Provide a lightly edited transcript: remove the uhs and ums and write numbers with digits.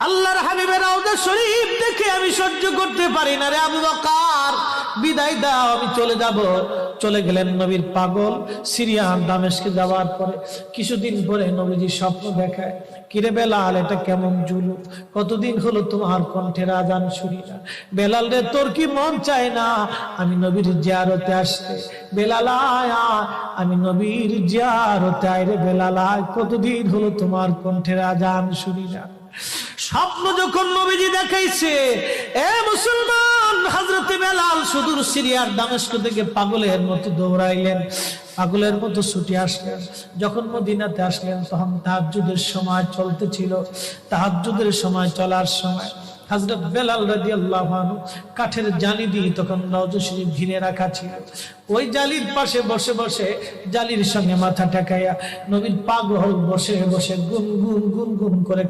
আল্লাহর হাবিবের রওজা শরীফ দেখে আমি সহ্য করতে পারি না রে আবু বকর, বিদায় দাও, আমি চলে যাব। চলে গেলেন নবীর পাগল। সিরিয়ান দামেস্কে যাওয়ার পরে কিছুদিন পরে নবীজি স্বপ্ন দেখায়, কিরে বেলাল, এটা কেমন জুলুম, কতদিন হলো তোমার কণ্ঠের আজান শুনি না। বেলাল রে, তোর কি মন চায় না আমি নবীর জিয়ারতে আসতে? বেলাল আয়, আমি নবীর জিয়ারতে আয় রে বেলাল আয়, কতদিন হলো তোমার কণ্ঠের আজান শুনি না। স্বপ্ন যখন নবীজি দেখাইছে, এ মুসলমান, হযরতে বেলাল সুদূর সিরিয়ার দামেস্ক থেকে পাগলের মতো দৌড়াইলেন, পাগলের মতো ছুটে আসলেন। যখন মদিনাতে আসলেন তখন তাহাজ্জুদের সময় চলতেছিল। তাহাজ্জুদের সময় চলার সময় হযরত বেলাল রাদিয়াল্লাহু আনহু কাঠের জালি দিয়ে তখন রওজা শরীফ ঘিরে রাখা ছিল। ওই জালির পাশে বসে বসে জালির সঙ্গে মাথা ঠেকাইয়া নবীর পাগল বসে বসে গুনগুন গুনগুন করে